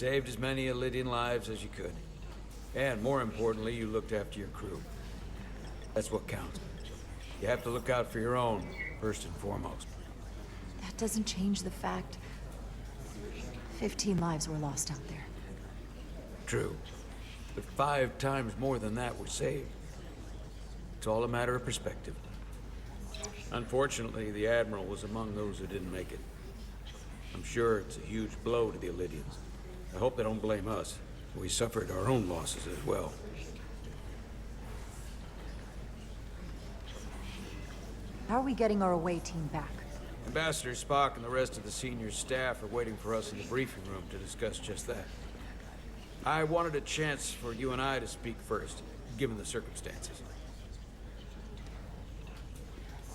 saved as many Elydian lives as you could. And more importantly, you looked after your crew. That's what counts. You have to look out for your own, first and foremost. That doesn't change the fact 15 lives were lost out there. True. But 5 times more than that were saved. It's all a matter of perspective. Unfortunately, the Admiral was among those who didn't make it. I'm sure it's a huge blow to the Elydians. I hope they don't blame us. We suffered our own losses as well. How are we getting our away team back? Ambassador Spock and the rest of the senior staff are waiting for us in the briefing room to discuss just that. I wanted a chance for you and I to speak first, given the circumstances.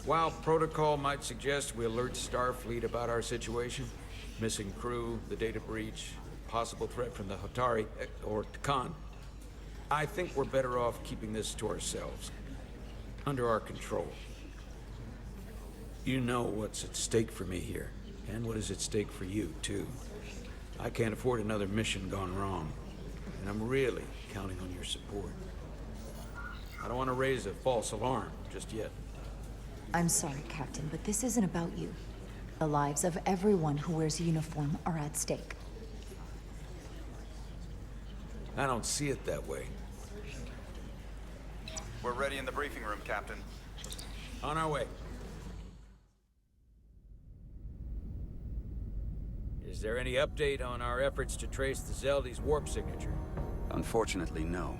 While protocol might suggest we alert Starfleet about our situation, missing crew, the data breach, possible threat from the Hotari, or Takan, I think we're better off keeping this to ourselves, under our control. You know what's at stake for me here, and what is at stake for you, too. I can't afford another mission gone wrong, and I'm really counting on your support. I don't want to raise a false alarm just yet. I'm sorry, Captain, but this isn't about you. The lives of everyone who wears a uniform are at stake. I don't see it that way. We're ready in the briefing room, Captain. On our way. Is there any update on our efforts to trace the Zeldy's warp signature? Unfortunately, no.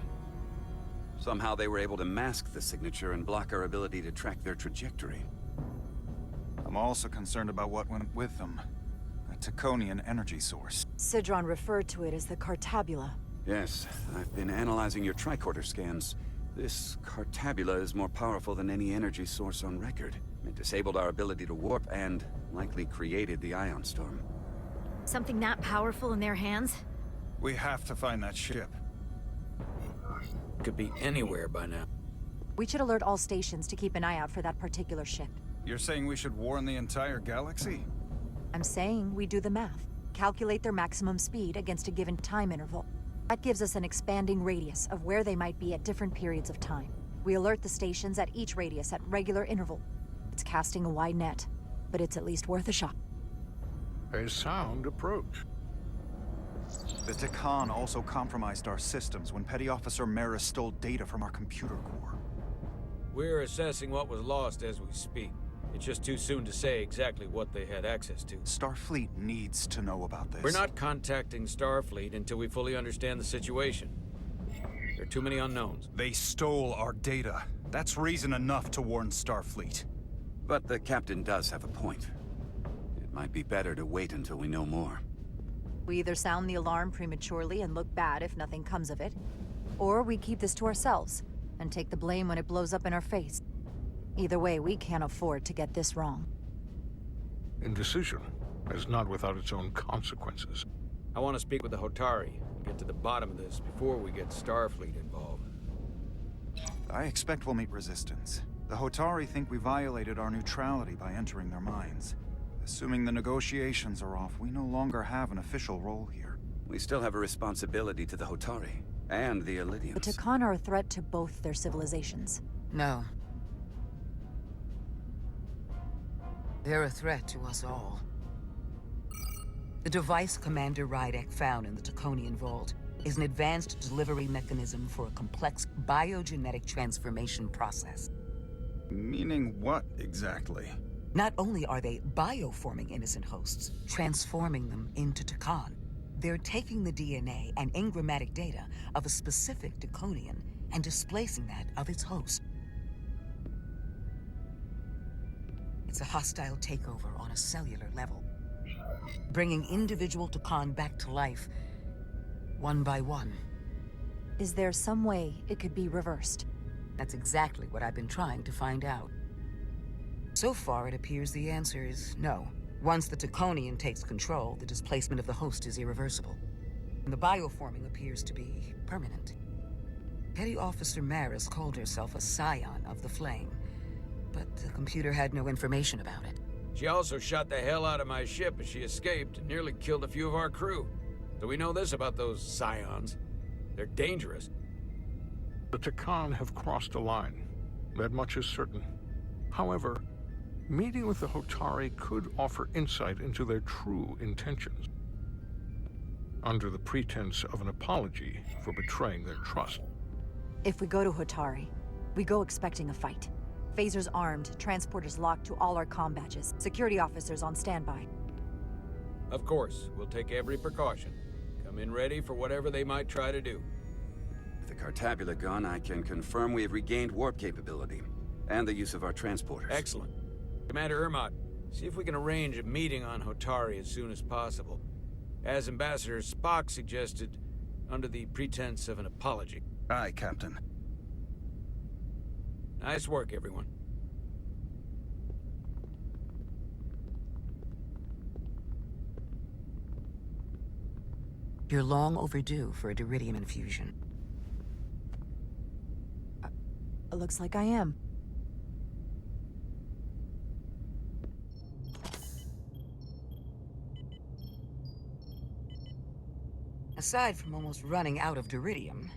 Somehow they were able to mask the signature and block our ability to track their trajectory. I'm also concerned about what went with them. A Taconian energy source. Sidron referred to it as the Cartabula. Yes, I've been analyzing your tricorder scans. This Cartabula is more powerful than any energy source on record. It disabled our ability to warp and likely created the ion storm. Something that powerful in their hands? We have to find that ship. Could be anywhere by now. We should alert all stations to keep an eye out for that particular ship. You're saying we should warn the entire galaxy? I'm saying we do the math. Calculate their maximum speed against a given time interval. That gives us an expanding radius of where they might be at different periods of time. We alert the stations at each radius at regular interval. It's casting a wide net, but it's at least worth a shot. A sound approach. The Takan also compromised our systems when Petty Officer Maris stole data from our computer core. We're assessing what was lost as we speak. It's just too soon to say exactly what they had access to. Starfleet needs to know about this. We're not contacting Starfleet until we fully understand the situation. There are too many unknowns. They stole our data. That's reason enough to warn Starfleet. But the captain does have a point. It might be better to wait until we know more. We either sound the alarm prematurely and look bad if nothing comes of it, or we keep this to ourselves and take the blame when it blows up in our face. Either way, we can't afford to get this wrong. Indecision is not without its own consequences. I want to speak with the Hotari and get to the bottom of this before we get Starfleet involved. I expect we'll meet resistance. The Hotari think we violated our neutrality by entering their minds. Assuming the negotiations are off, we no longer have an official role here. We still have a responsibility to the Hotari and the Elydians. The Takan are a threat to both their civilizations. No. They're a threat to us all. The device Commander Rydek found in the Taconian Vault is an advanced delivery mechanism for a complex biogenetic transformation process. Meaning what, exactly? Not only are they bioforming innocent hosts, transforming them into Takan, they're taking the DNA and engrammatic data of a specific Taconian and displacing that of its host. It's a hostile takeover on a cellular level, bringing individual Takan back to life, one by one. Is there some way it could be reversed? That's exactly what I've been trying to find out. So far, it appears the answer is no. Once the Taconian takes control, the displacement of the host is irreversible. And the bioforming appears to be permanent. Petty Officer Maris called herself a scion of the Flame, but the computer had no information about it. She also shot the hell out of my ship as she escaped and nearly killed a few of our crew. So we know this about those scions. They're dangerous. The Takan have crossed a line. That much is certain. However, meeting with the Hotari could offer insight into their true intentions, under the pretense of an apology for betraying their trust. If we go to Hotari, we go expecting a fight. Phasers armed, transporters locked to all our comm badges, security officers on standby. Of course, we'll take every precaution. Come in ready for whatever they might try to do. With the Cartabula gone, I can confirm we have regained warp capability, and the use of our transporters. Excellent. Commander Ermot, see if we can arrange a meeting on Hotari as soon as possible. As Ambassador Spock suggested, under the pretense of an apology. Aye, Captain. Nice work, everyone. You're long overdue for a Diridium infusion. It looks like I am. Aside from almost running out of Diridium,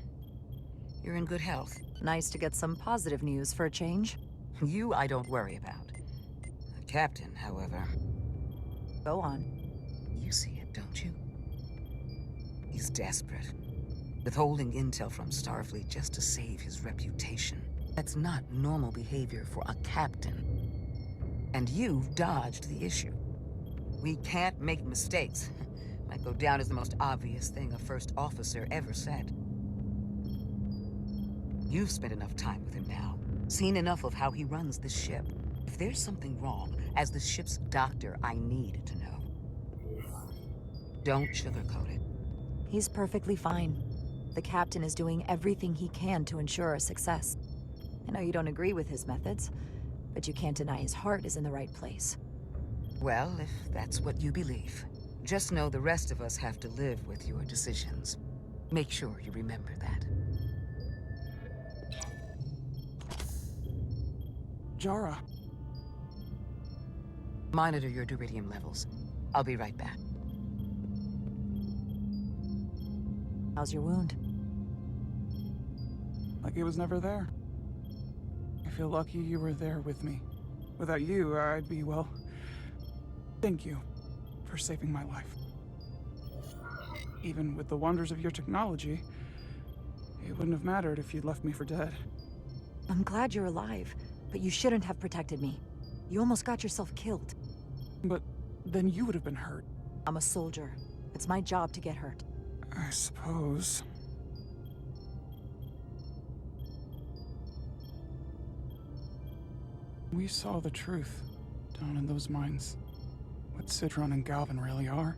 you're in good health. Nice to get some positive news for a change. You, I don't worry about. The captain, however, Go on. you see it, don't you? He's desperate. Withholding intel from Starfleet just to save his reputation. That's not normal behavior for a captain. And you've dodged the issue. We can't make mistakes. Might go down as the most obvious thing a first officer ever said. You've spent enough time with him now, seen enough of how he runs the ship. If there's something wrong, as the ship's doctor, I need to know. Don't sugarcoat it. He's perfectly fine. The captain is doing everything he can to ensure our success. I know you don't agree with his methods, but you can't deny his heart is in the right place. Well, if that's what you believe, just know the rest of us have to live with your decisions. Make sure you remember that. Jara. Monitor your Diridium levels. I'll be right back. How's your wound? Like it was never there. I feel lucky you were there with me. Without you, I'd be, well... Thank you for saving my life. Even with the wonders of your technology, it wouldn't have mattered if you'd left me for dead. I'm glad you're alive, but you shouldn't have protected me. You almost got yourself killed. But then you would have been hurt. I'm a soldier. It's my job to get hurt. I suppose. We saw the truth down in those mines. What Sidron and Galvin really are.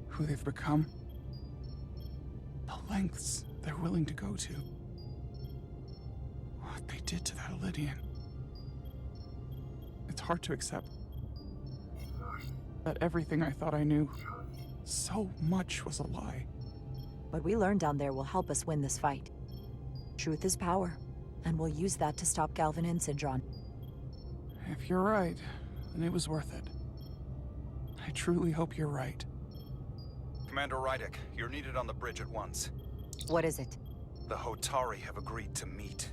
Who they've become. The lengths they're willing to go to. What they did to that Lydian. It's hard to accept that everything I thought I knew, so much was a lie. What we learned down there will help us win this fight. Truth is power, and we'll use that to stop Galvin and Sidron. If you're right, then it was worth it. I truly hope you're right. Commander Rydick, you're needed on the bridge at once. What is it? The Hotari have agreed to meet.